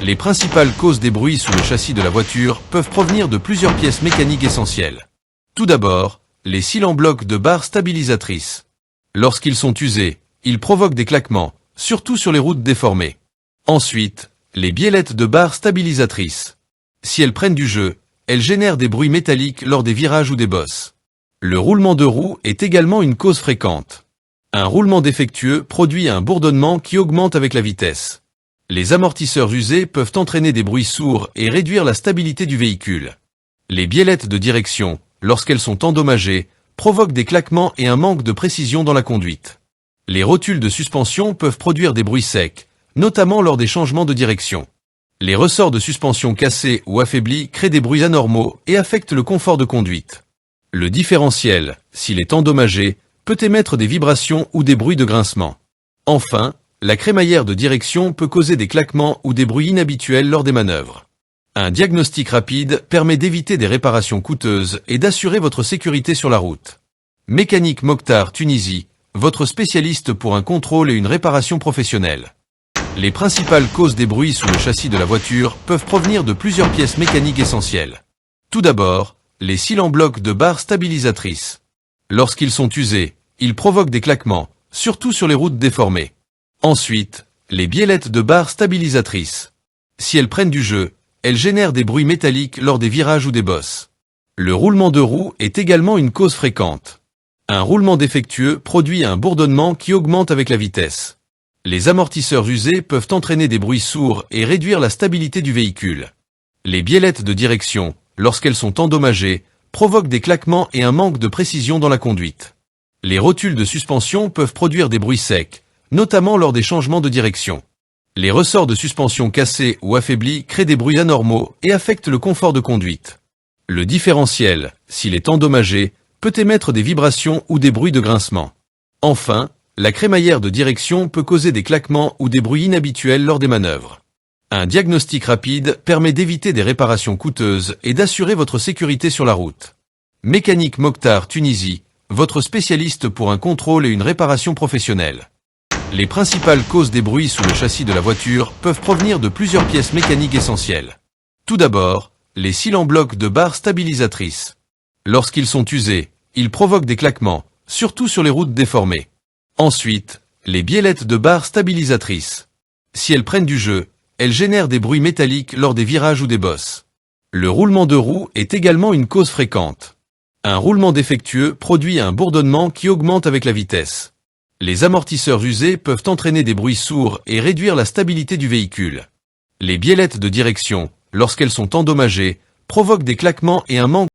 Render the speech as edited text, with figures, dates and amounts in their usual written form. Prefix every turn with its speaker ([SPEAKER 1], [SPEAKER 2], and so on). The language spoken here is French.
[SPEAKER 1] Les principales causes des bruits sous le châssis de la voiture peuvent provenir de plusieurs pièces mécaniques essentielles. Tout d'abord, les cils en bloc de barres stabilisatrices. Lorsqu'ils sont usés, ils provoquent des claquements, surtout sur les routes déformées. Ensuite, les biellettes de barres stabilisatrices. Si elles prennent du jeu, elles génèrent des bruits métalliques lors des virages ou des bosses. Le roulement de roue est également une cause fréquente. Un roulement défectueux produit un bourdonnement qui augmente avec la vitesse. Les amortisseurs usés peuvent entraîner des bruits sourds et réduire la stabilité du véhicule. Les biellettes de direction, lorsqu'elles sont endommagées, provoquent des claquements et un manque de précision dans la conduite. Les rotules de suspension peuvent produire des bruits secs, notamment lors des changements de direction. Les ressorts de suspension cassés ou affaiblis créent des bruits anormaux et affectent le confort de conduite. Le différentiel, s'il est endommagé, peut émettre des vibrations ou des bruits de grincement. Enfin, la crémaillère de direction peut causer des claquements ou des bruits inhabituels lors des manœuvres. Un diagnostic rapide permet d'éviter des réparations coûteuses et d'assurer votre sécurité sur la route. Mécanique Mokhtar Tunisie, votre spécialiste pour un contrôle et une réparation professionnelle. Les principales causes des bruits sous le châssis de la voiture peuvent provenir de plusieurs pièces mécaniques essentielles. Tout d'abord, les cils en bloc de barres stabilisatrices. Lorsqu'ils sont usés, ils provoquent des claquements, surtout sur les routes déformées. Ensuite, les biellettes de barres stabilisatrices. Si elles prennent du jeu, elles génèrent des bruits métalliques lors des virages ou des bosses. Le roulement de roue est également une cause fréquente. Un roulement défectueux produit un bourdonnement qui augmente avec la vitesse. Les amortisseurs usés peuvent entraîner des bruits sourds et réduire la stabilité du véhicule. Les biellettes de direction, lorsqu'elles sont endommagées, provoquent des claquements et un manque de précision dans la conduite. Les rotules de suspension peuvent produire des bruits secs, notamment lors des changements de direction. Les ressorts de suspension cassés ou affaiblis créent des bruits anormaux et affectent le confort de conduite. Le différentiel, s'il est endommagé, peut émettre des vibrations ou des bruits de grincement. Enfin, la crémaillère de direction peut causer des claquements ou des bruits inhabituels lors des manœuvres. Un diagnostic rapide permet d'éviter des réparations coûteuses et d'assurer votre sécurité sur la route. Mécanique Mokhtar Tunisie, votre spécialiste pour un contrôle et une réparation professionnelle. Les principales causes des bruits sous le châssis de la voiture peuvent provenir de plusieurs pièces mécaniques essentielles. Tout d'abord, les cils en bloc de barres stabilisatrices. Lorsqu'ils sont usés, ils provoquent des claquements, surtout sur les routes déformées. Ensuite, les biellettes de barres stabilisatrices. Si elles prennent du jeu, elles génèrent des bruits métalliques lors des virages ou des bosses. Le roulement de roue est également une cause fréquente. Un roulement défectueux produit un bourdonnement qui augmente avec la vitesse. Les amortisseurs usés peuvent entraîner des bruits sourds et réduire la stabilité du véhicule. Les biellettes de direction, lorsqu'elles sont endommagées, provoquent des claquements et un manque